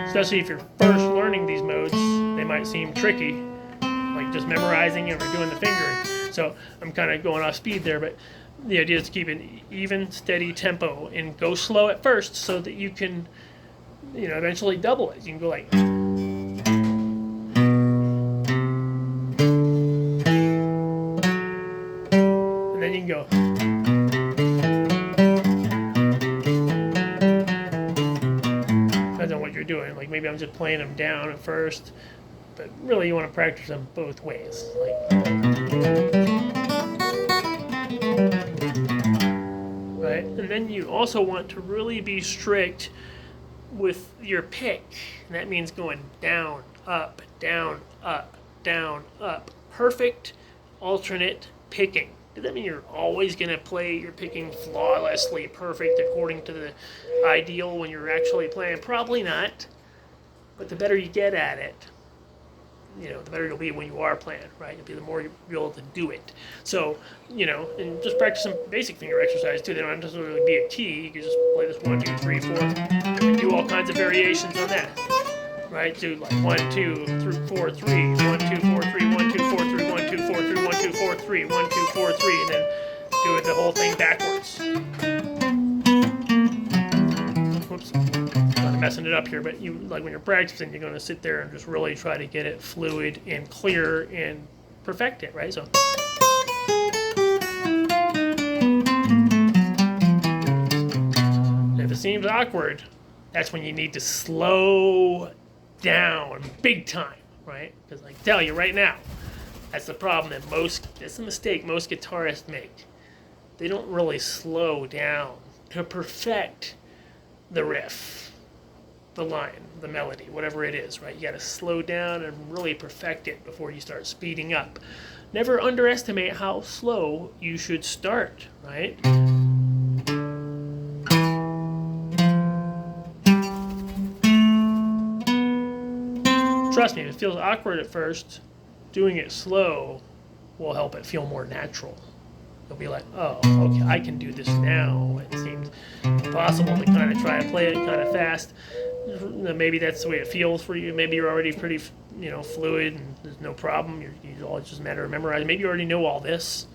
Especially if you're first learning these modes, they might seem tricky, like just memorizing and or doing the fingering. So I'm kind of going off speed there, but the idea is to keep an even, steady tempo and go slow at first so that you can, eventually double it. You can go like. And then you can go. Depends on what you're doing. Like maybe I'm just playing them down at first, but really you want to practice them both ways. Right? And then you also want to really be strict with your pick. And that means going down, up, down, up, down, up. Perfect alternate picking. Does that mean you're always going to play your picking flawlessly perfect according to the ideal when you're actually playing? Probably not. But the better you get at it, the better you'll be when you are playing, right? The more you'll be able to do it. So, and just practice some basic finger exercise too. They don't necessarily be a key. You can just play this 1, 2, 3, 4, and do all kinds of variations on that, right? Do like 1, 2, 3, 4, 3, 1, 2, 4, 3, 1, 2, 4, 3, 1, 2, 4, 3, 1, 2, 4, 3, 1, 2, 4, 3, and then do it the whole thing backwards. Whoops. Kind of messing it up here, but when you're practicing, you're going to sit there and just really try to get it fluid and clear and perfect it, right? So. If it seems awkward, that's when you need to slow down big time, right? Because I tell you right now, that's the problem that's a mistake most guitarists make. They don't really slow down to perfect the riff, the line, the melody, whatever it is, right? You got to slow down and really perfect it before you start speeding up. Never underestimate how slow you should start, right? Trust me, if it feels awkward at first, doing it slow will help it feel more natural. You'll be like, oh, okay, I can do this now. It seems possible to kind of try and play it kind of fast. Maybe that's the way it feels for you. Maybe you're already pretty, fluid and there's no problem. It's just a matter of memorizing. Maybe you already know all this.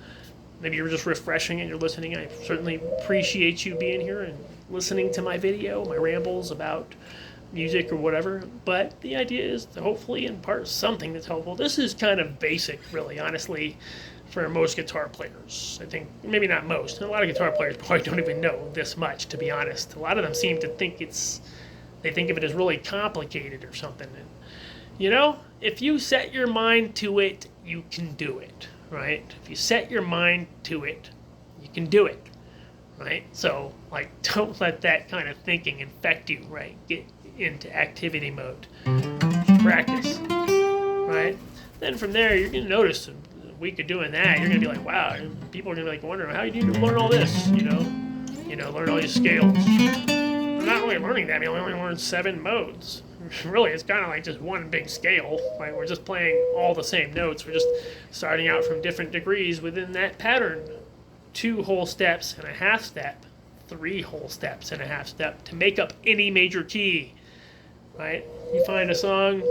Maybe you're just refreshing and you're listening. I certainly appreciate you being here and listening to my video, my rambles about music or whatever, but the idea is to hopefully impart something that's helpful. This is kind of basic, really, honestly, for most guitar players. I think, maybe not most, a lot of guitar players probably don't even know this much, to be honest. A lot of them seem to think they think of it as really complicated or something. And, if you set your mind to it, you can do it, right? If you set your mind to it, you can do it, right? So, don't let that kind of thinking infect you, right? Get into activity mode. Practice, right? Then from there, you're going to notice a week of doing that, you're going to be like, wow, and people are going to be wondering, how do you learn all this, learn all these scales. I'm not really learning that. I only learned 7 modes. Really, it's kind of like just one big scale, right? We're just playing all the same notes. We're just starting out from different degrees within that pattern. 2 whole steps and a half step, 3 whole steps and a half step to make up any major key. Right? You find a song,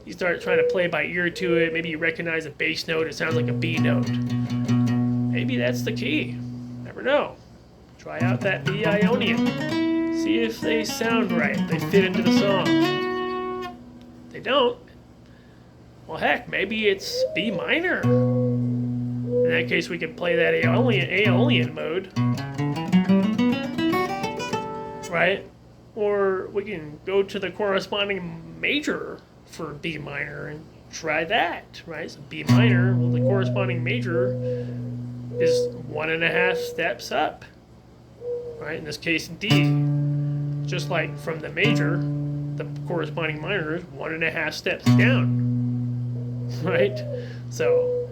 you start trying to play by ear to it. Maybe you recognize a bass note. It sounds like a B note. Maybe that's the key. Never know. Try out that B Ionian. See if they sound right. They fit into the song. If they don't, well, heck, maybe it's B minor. In that case, we can play that Aeolian mode. Right? Or we can go to the corresponding major for B minor and try that, right? So B minor, well, the corresponding major is 1.5 steps up, right? In this case, D. Just like from the major, the corresponding minor is 1.5 steps down, right? So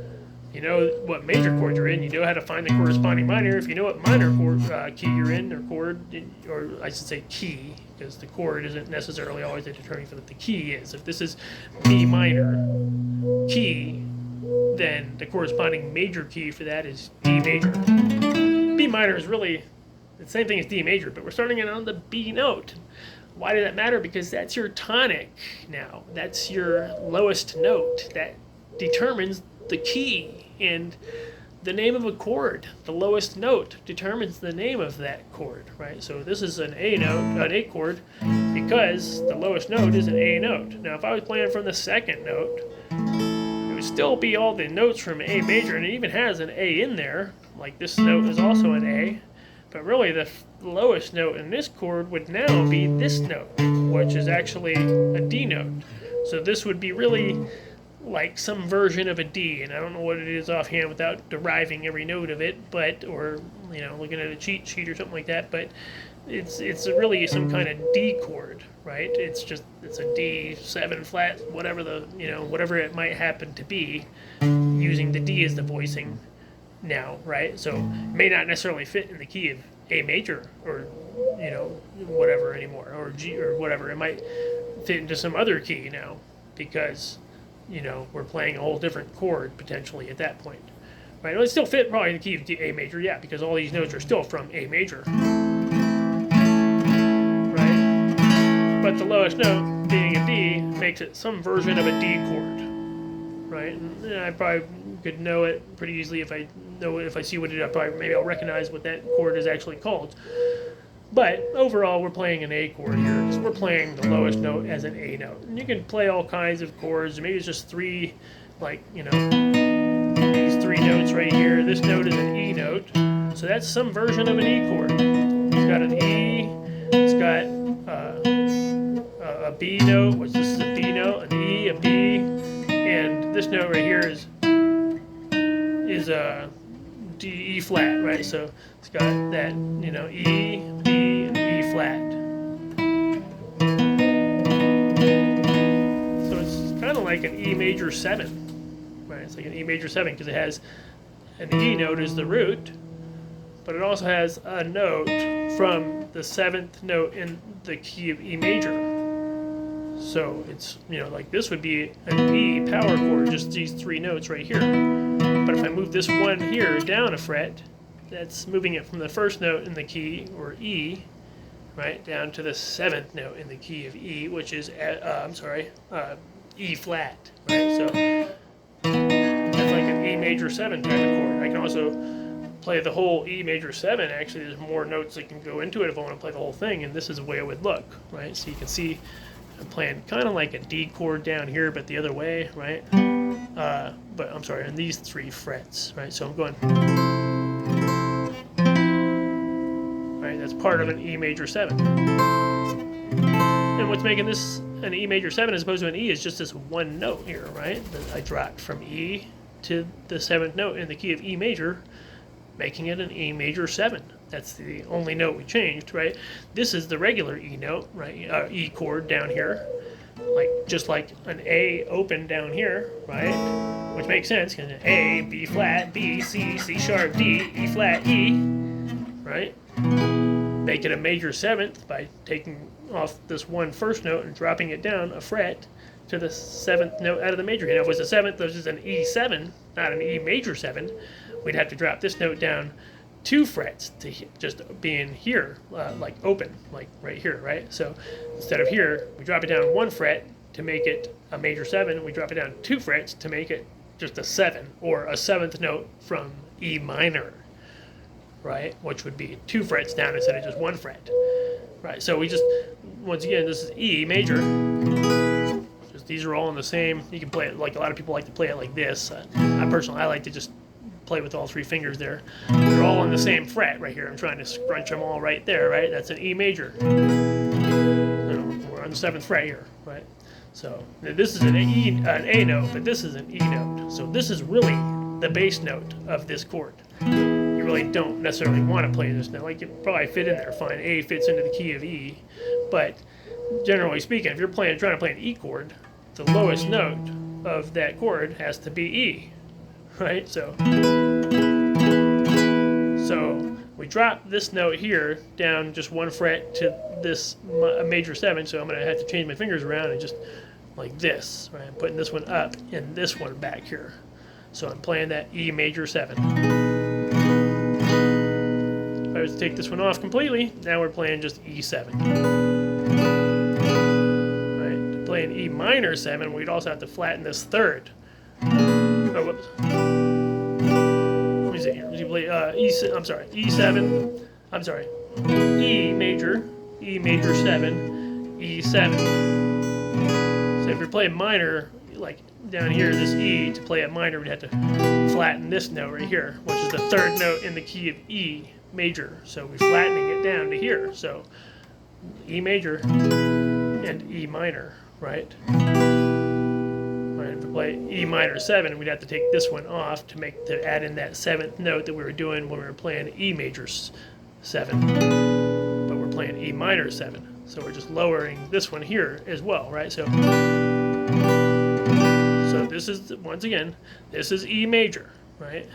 you know what major chord you're in, you know how to find the corresponding minor. If you know what minor chord key you're in, or chord, or I should say key, because the chord isn't necessarily always the determining for what the key is. If this is B minor key, then the corresponding major key for that is D major. B minor is really the same thing as D major, but we're starting it on the B note. Why does that matter? Because that's your tonic now. That's your lowest note. That determines the key, and the name of a chord, the lowest note, determines the name of that chord, right? So this is an A note, an A chord, because the lowest note is an A note. Now, if I was playing from the second note, it would still be all the notes from A major, and it even has an A in there, like this note is also an A, but really the lowest note in this chord would now be this note, which is actually a D note. So this would be really like some version of a D, and I don't know what it is offhand without deriving every note of it, but, or, you know, looking at a cheat sheet or something like that, but it's really some kind of D chord, right? It's a D7 flat, whatever whatever it might happen to be, using the D as the voicing now, right? So it may not necessarily fit in the key of A major, or, you know, whatever anymore, or G or whatever. It might fit into some other key now, because, you know, we're playing a whole different chord potentially at that point, right? It'll still fit probably in the key of A major, yeah, because all these notes are still from A major, right? But the lowest note being a D makes it some version of a D chord, right? And I probably could know it pretty easily if I see what it is. Maybe I'll recognize what that chord is actually called. But overall, we're playing an A chord here, because we're playing the lowest note as an A note. And you can play all kinds of chords. Maybe it's just three, like, you know, these three notes right here. This note is an E note, so that's some version of an E chord. It's got an E, it's got a B note, which this is a B note, an E, a B, and this note right here is a D, E flat, right? So it's got that, you know, E, B, and E flat. So it's kind of like an E major 7, right? It's like an E major 7 because it has an E note as the root, but it also has a note from the 7th note in the key of E major. So it's, you know, like this would be an E power chord, just these three notes right here. But if I move this one here down a fret, that's moving it from the first note in the key, or E, right, down to the 7th note in the key of E, which is, E flat, right? So that's like an E major 7 type of chord. I can also play the whole E major 7. Actually, there's more notes that can go into it if I want to play the whole thing, and this is the way it would look, right? So you can see I'm playing kind of like a D chord down here, but the other way, right? But I'm sorry, on these three frets, right? So I'm going, right? That's part of an E major 7. And what's making this an E major 7 as opposed to an E is just this one note here, right? That I dropped from E to the 7th note in the key of E major, making it an E major 7. That's the only note we changed, right? This is the regular E note, right? E chord down here, like just like an A open down here, right? Which makes sense because an A, B flat, B, C, C sharp, D, E flat, E, right? Make it a major 7th by taking off this one first note and dropping it down a fret to the 7th note out of the major key. Now, if it was a 7th, this is an E7, not an E major 7. We'd have to drop this note down 2 frets to just being here, like open, like right here, right? So instead of here, we drop it down 1 fret to make it a major 7. We drop it down 2 frets to make it just a 7, or a 7th note from E minor, right? Which would be 2 frets down instead of just 1 fret, right? So we just, once again, this is E major. Just these are all in the same. You can play it like a lot of people like to play it like this. I like to just play with all 3 fingers there. They're all on the same fret right here. I'm trying to scrunch them all right there, right? That's an E major. We're on the 7th fret here, right? So this is an A note, but this is an E note. So this is really the bass note of this chord. You really don't necessarily want to play this note. Like, it probably fit in there fine. A fits into the key of E, but generally speaking, if you're trying to play an E chord, the lowest note of that chord has to be E, right? So we drop this note here down just one fret to this major 7, so I'm going to have to change my fingers around and just like this, right? I'm putting this one up and this one back here. So I'm playing that E major 7. If I was to take this one off completely, now we're playing just E7. Right? To play an E minor 7, we'd also have to flatten this third. Oh, whoops. Let me see here. E7. I'm sorry. E major 7, E7. So if you're playing minor, like down here, this E, to play a minor, we'd have to flatten this note right here, which is the third note in the key of E major. So we're flattening it down to here. So E major and E minor, right? Right. If we play E minor 7, we'd have to take this one off to add in that 7th note that we were doing when we were playing E major 7. But we're playing E minor 7. So we're just lowering this one here as well, right? So this is, once again, this is E major, right?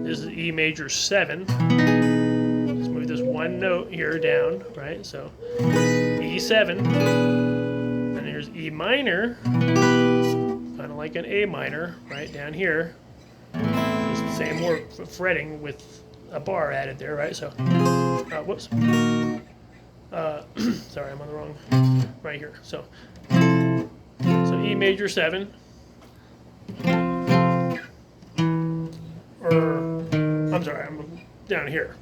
This is E major 7. Let's move this one note here down, right? So E7, and here's E minor, kind of like an A minor, right down here. It's the same work for fretting with a bar added there, right? So, whoops. Sorry, I'm on the wrong, right here. So E major 7, or I'm sorry, I'm down here.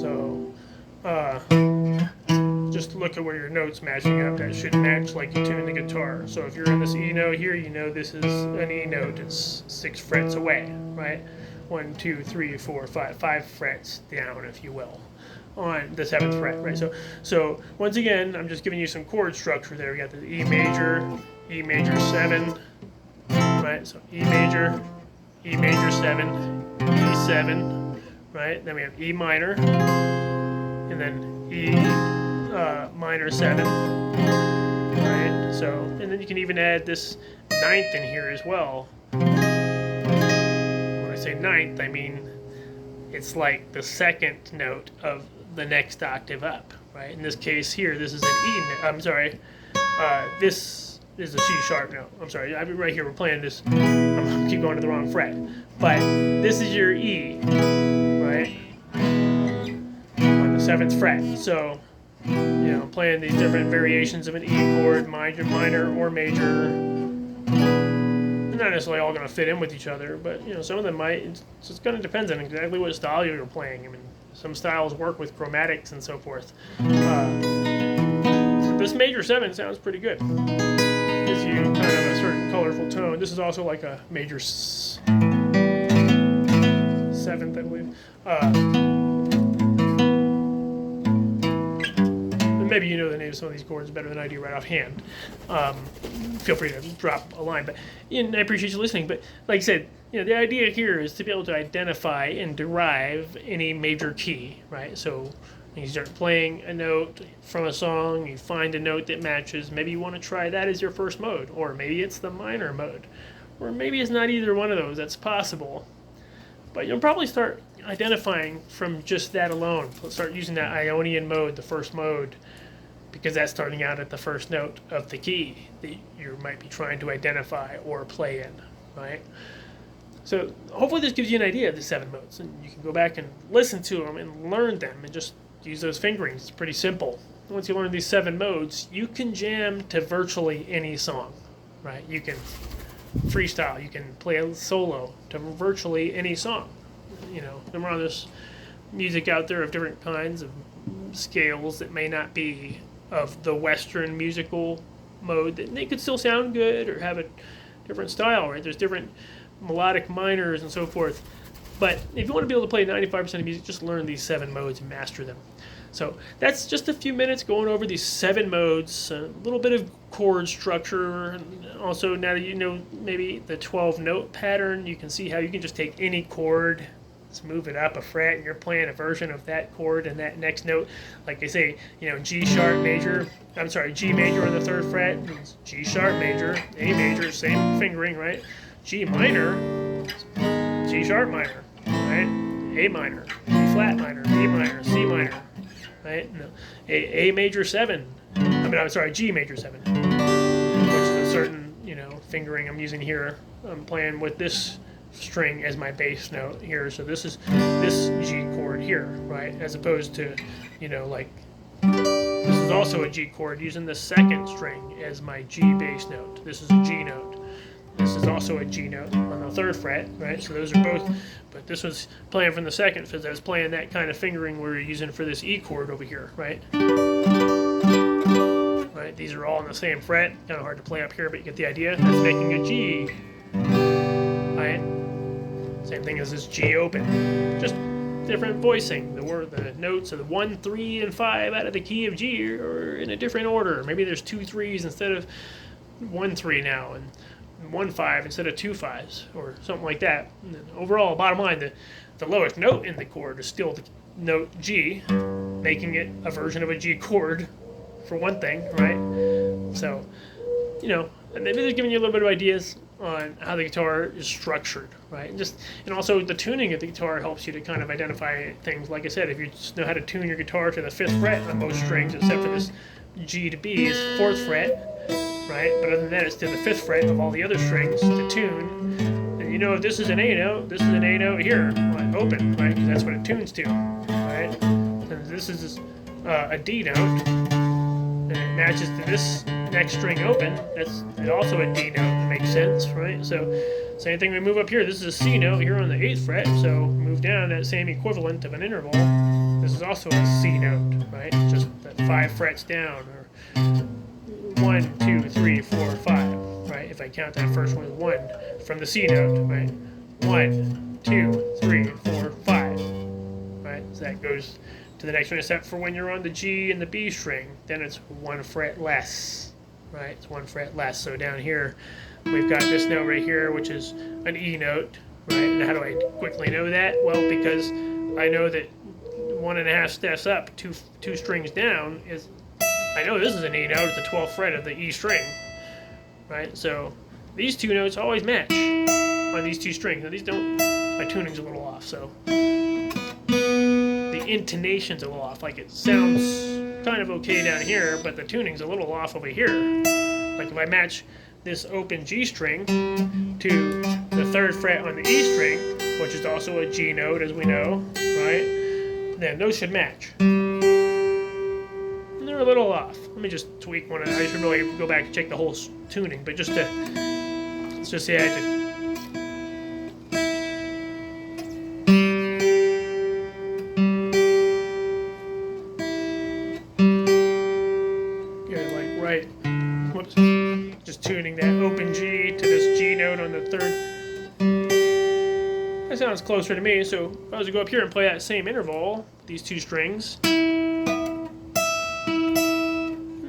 So just look at where your notes matching up. That should match like you tune the guitar. So if you're on this E note here, you know this is an E note. It's 6 frets away, right? 1, 2, 3, 4, 5 frets down, if you will, on the 7th fret, right? So once again, I'm just giving you some chord structure there. We got the E major 7, right? So E major 7, E7, right? Then we have E minor, and then E minor 7, right? So, and then you can even add this 9th in here as well. When I say 9th, I mean it's like the 2nd note of the next octave up, right? In this case here, this is an E note. I'm sorry, this is a C sharp note. I'm sorry, right here we're playing this. I'm keep going to the wrong fret, but this is your E, right? On the 7th fret. So, you know, playing these different variations of an E chord, minor or major. They're not necessarily all going to fit in with each other, but you know, some of them might. It's just going to depend on exactly what style you're playing. I mean, some styles work with chromatics and so forth. This major 7 sounds pretty good. Gives you kind of a certain colorful tone. This is also like a major 7th, I believe. Maybe you know the names of some of these chords better than I do right offhand. Feel free to drop a line, but I appreciate you listening. But like I said, you know, the idea here is to be able to identify and derive any major key, right? So you start playing a note from a song, you find a note that matches. Maybe you want to try that as your first mode, or maybe it's the minor mode, or maybe it's not either one of those. That's possible. But you'll probably start identifying from just that alone. Start using that Ionian mode, the first mode, because that's starting out at the first note of the key that you might be trying to identify or play in, right? So hopefully this gives you an idea of the 7 modes, and you can go back and listen to them and learn them and just use those fingerings. It's pretty simple. Once you learn these 7 modes, you can jam to virtually any song, right? You can freestyle, you can play a solo to virtually any song. You know, there's music out there of different kinds of scales that may not be of the Western musical mode, that they could still sound good or have a different style, right? There's different melodic minors and so forth. But if you want to be able to play 95% of music, just learn these 7 modes and master them. So that's just a few minutes going over these 7 modes, a little bit of chord structure. And also, now that you know maybe the 12 note pattern, you can see how you can just take any chord let's move it up a fret, and you're playing a version of that chord and that next note. Like I say, G sharp major, I'm sorry, G major on the 3rd fret, G sharp major, A major, same fingering, right? G minor, G sharp minor, right? A minor, B flat minor, B minor, C minor, right? No. A major 7, I'm sorry, G major 7, which is a certain, fingering I'm using here. I'm playing with this string as my bass note here, so this is this G chord here, right? As opposed to, like, this is also a G chord using the 2nd string as my G bass note. This is a G note. This is also a G note on the 3rd fret, right? So those are both, but this was playing from the 2nd because I was playing that kind of fingering we're using for this E chord over here, right? Right, these are all on the same fret. Kind of hard to play up here, but you get the idea. That's making a G. Right? Same thing as this G open. Just different voicing. The notes of the 1, 3, and 5 out of the key of G are in a different order. Maybe there's 2 3s instead of 1 3 now, and 1 5 instead of 2 5s, or something like that. And then overall, bottom line, the lowest note in the chord is still the note G, making it a version of a G chord, for one thing, right? So, maybe they're giving you a little bit of ideas on how the guitar is structured, right? And also the tuning of the guitar helps you to kind of identify things. Like I said, if you just know how to tune your guitar to the 5th fret on most strings, except for this G to B is 4th fret, right? But other than that, it's to the 5th fret of all the other strings to tune. And if this is an A note, this is an A note here, open, right? Because that's what it tunes to, right? And this is a D note. And it matches to this next string open. That's also a D note. That makes sense, right? So same thing, we move up here. This is a C note here on the 8th fret. So move down that same equivalent of an interval. This is also a C note, right? Just that 5 frets down, or 1, 2, 3, 4, 5, right? If I count that first one as 1 from the C note, right? 1, 2, 3, 4, 5, right? So that goes to the next one, except for when you're on the G and the B string, then it's 1 fret less, right? It's 1 fret less. So down here, we've got this note right here, which is an E note, right? And how do I quickly know that? Well, because I know that 1.5 steps up, two strings down, is, I know this is an E note, it's the 12th fret of the E string, right? So these 2 notes always match on these 2 strings. Now these don't, my tuning's a little off, so the intonation's a little off. Like, it sounds kind of okay down here, but the tuning's a little off over here. Like if I match this open G string to the 3rd fret on the E string, which is also a G note, as we know, right? Then those should match. And they're a little off. Let me just tweak one. I should really go back and check the whole tuning, but just to, let's just say I did. Just tuning that open G to this G note on the 3rd. That sounds closer to me, so if I was to go up here and play that same interval, these 2 strings, they're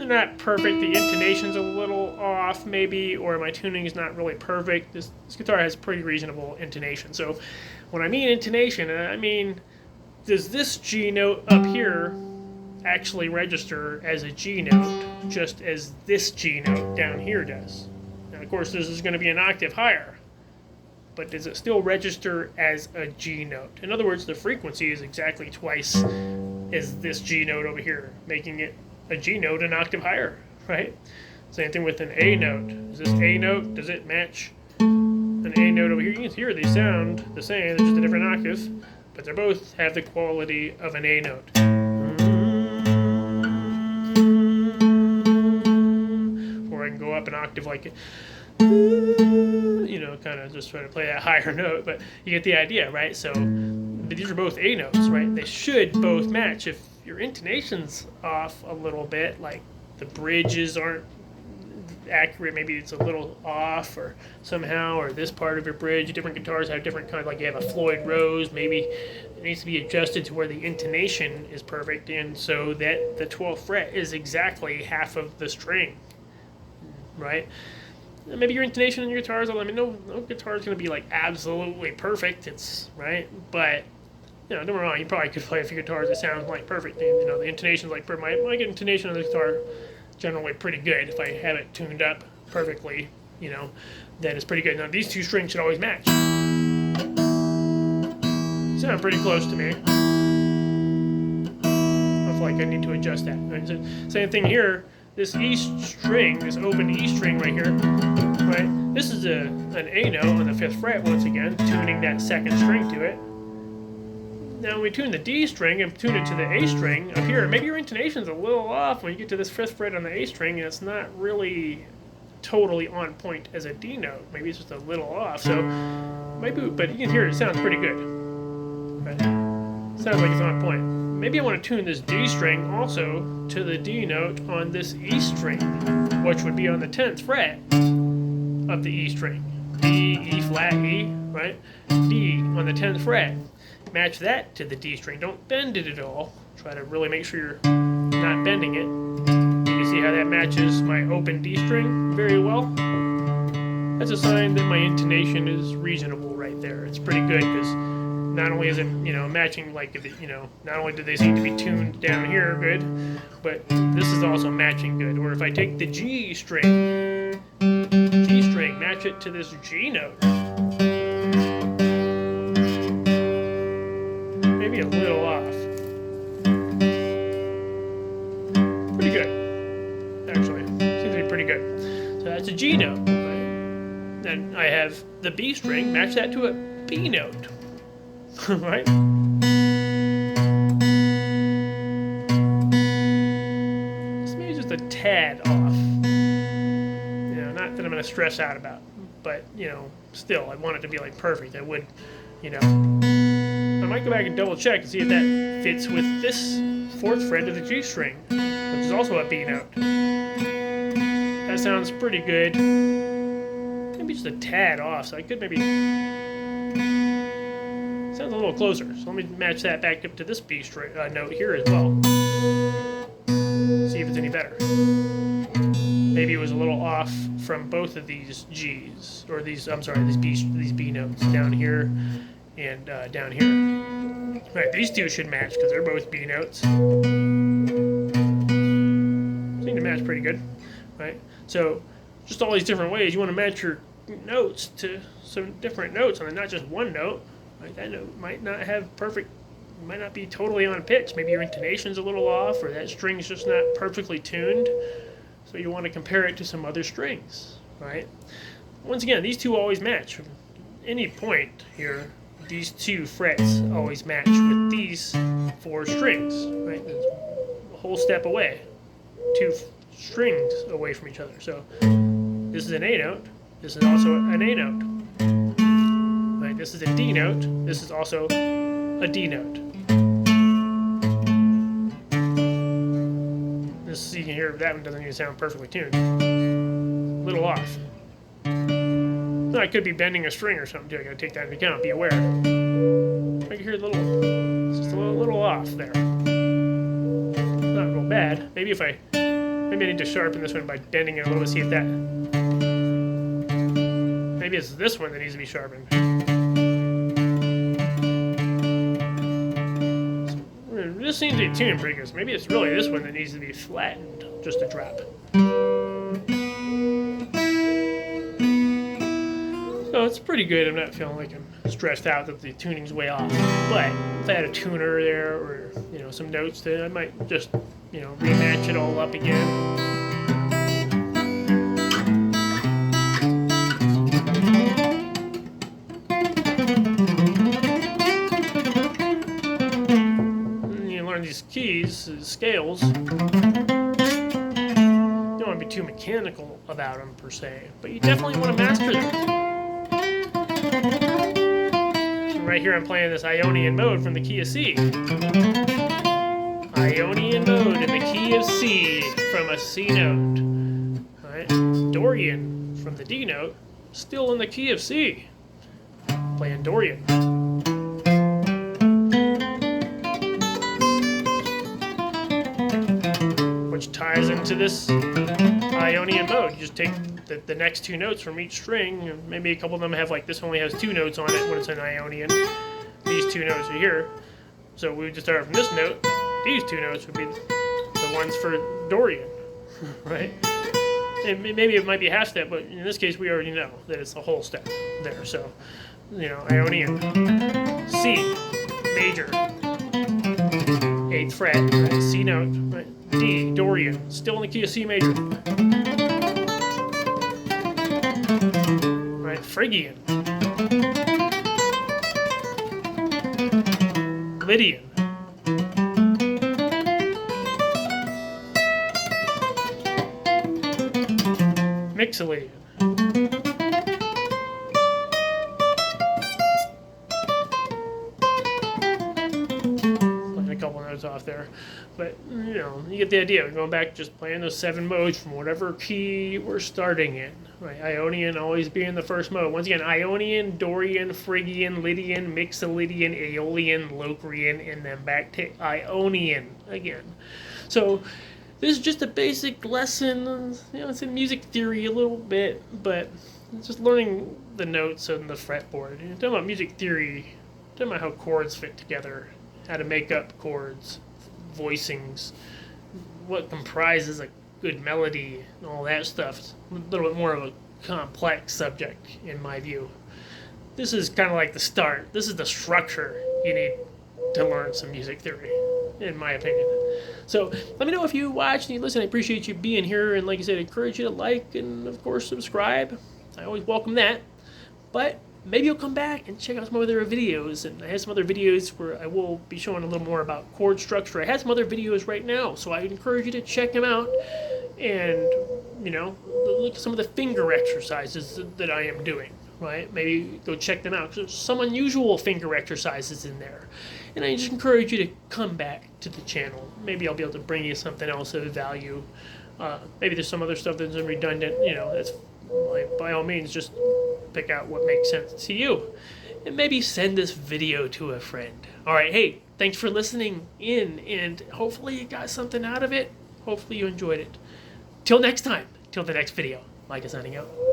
not perfect. The intonation's a little off, maybe, or my tuning is not really perfect. This guitar has pretty reasonable intonation. So when I mean intonation, I mean, does this G note up here actually register as a G note, just as this G note down here does? Now, of course, this is going to be an octave higher, but does it still register as a G note? In other words, the frequency is exactly twice as this G note over here, making it a G note an octave higher, right? Same thing with an A note. Is this A note, does it match an A note over here? You can hear they sound the same, they're just a different octave, but they both have the quality of an A note. Or I can go up an octave like it, kind of just try to play that higher note, but you get the idea, right? So these are both A notes, right? They should both match. If your intonation's off a little bit, like the bridges aren't accurate, maybe it's a little off or somehow, or this part of your bridge, different guitars have different kind, like you have a Floyd Rose, maybe it needs to be adjusted to where the intonation is perfect, and so that the 12th fret is exactly half of the string, right? Maybe your intonation in your guitars, no guitar is going to be like absolutely perfect, it's right, but you know, don't get me wrong, you probably could play a few guitars that sound like perfect. And, you know, the intonation's like my intonation on the guitar generally pretty good. If I have it tuned up perfectly, you know, then it's pretty good. Now these two strings should always match. Sound pretty close to me. I feel like I need to adjust that. Right? So, same thing here. This E string, this open E string right here, right? This is an A note on the 5th fret once again, tuning that 2nd string to it. Now when we tune the D string and tune it to the A string up here, maybe your intonation's a little off when you get to this 5th fret on the A string and it's not really totally on point as a D note. Maybe it's just a little off. So maybe, but you can hear it sounds pretty good. Right? Sounds like it's on point. Maybe I want to tune this D string also to the D note on this E string, which would be on the 10th fret of the E string. D, E flat, E, right? D on the 10th fret. Match that to the D string. Don't bend it at all. Try to really make sure you're not bending it. You can see how that matches my open D string very well. That's a sign that my intonation is reasonable right there. It's pretty good because not only is it, you know, matching, like, you know, not only do they seem to be tuned down here good, but this is also matching good. Or if I take the G string, match it to this G note. Maybe a little off. Pretty good, actually. Seems to be pretty good. So that's a G note. Right? Then I have the B string, match that to a B note. Right? This maybe just a tad off. You know, not that I'm going to stress out about, but, you know, still, I want it to be like perfect. I would, you know, I might go back and double check and see if that fits with this 4th fret of the G string, which is also a B note. That sounds pretty good. Maybe just a tad off, so I could maybe. Sounds a little closer, so let me match that back up to this B string note here as well. See if it's any better. Maybe it was a little off from both of these G's, or these, I'm sorry, these B notes down here and down here. Right, these two should match because they're both B notes. Seem to match pretty good, right? So just all these different ways you want to match your notes to some different notes, and not just one note. Right? That note might not have perfect, might not be totally on pitch. Maybe your intonation's a little off, or that string's just not perfectly tuned. So you want to compare it to some other strings, right? Once again, these two always match. From any point here, these two frets always match with these 4 strings, right? That's a whole step away. 2 strings away from each other. So this is an A note. This is also an A note. Right? This is a D note. This is also a D note. This, you can hear that one doesn't even sound perfectly tuned. A little off. No, I could be bending a string or something too. I gotta take that into account. Be aware. I can hear a little, it's just a little off there. Not real bad. Maybe I need to sharpen this one by bending it a little to see if that. Maybe it's this one that needs to be sharpened. This seems to be tuned pretty good. So maybe it's really this one that needs to be flattened just a drop. So it's pretty good. I'm not feeling like I'm stressed out that the tuning's way off. But if I had a tuner there, or, you know, some notes, then I might just, you know, rematch it all up again. These keys, scales, you don't want to be too mechanical about them per se, but you definitely want to master them. And right here I'm playing this Ionian mode from the key of C. Ionian mode in the key of C from a C note. Right? Dorian from the D note, still in the key of C. Playing Dorian. Ties into this Ionian mode. You just take the next 2 notes from each string, and maybe a couple of them have, like, this only has 2 notes on it when it's an Ionian. These 2 notes are here. So we would just start from this note. These two notes would be the ones for Dorian, right? And maybe it might be a half step, but in this case, we already know that it's a whole step there. So, Ionian, C major, 8th fret, right? C note, right? D, Dorian, still in the key of C major, right? Phrygian, Lydian, Mixolydian. A couple notes off there, but you get the idea. We're going back, just playing those 7 modes from whatever key we're starting in. Right, Ionian always being the first mode. Once again, Ionian, Dorian, Phrygian, Lydian, Mixolydian, Aeolian, Locrian, and then back to Ionian again. So this is just a basic lesson. It's in music theory a little bit, but it's just learning the notes on the fretboard. Talking about music theory, talking about how chords fit together, how to make up chords, voicings, what comprises a good melody, and all that stuff. It's a little bit more of a complex subject, in my view. This is kind of like the start. This is the structure you need to learn some music theory, in my opinion. So let me know if you watch and you listen. I appreciate you being here, and like I said, I encourage you to like and, of course, subscribe. I always welcome that. But maybe you'll come back and check out some other videos, and I have some other videos where I will be showing a little more about chord structure. I have some other videos right now, so I would encourage you to check them out and, look at some of the finger exercises that I am doing, right? Maybe go check them out, because there's some unusual finger exercises in there. And I just encourage you to come back to the channel. Maybe I'll be able to bring you something else of value. Maybe there's some other stuff that's redundant. That's by all means, just pick out what makes sense to you. And maybe send this video to a friend. All right, hey, thanks for listening in, and hopefully you got something out of it. Hopefully you enjoyed it. Till next time, till the next video. Mike is signing out.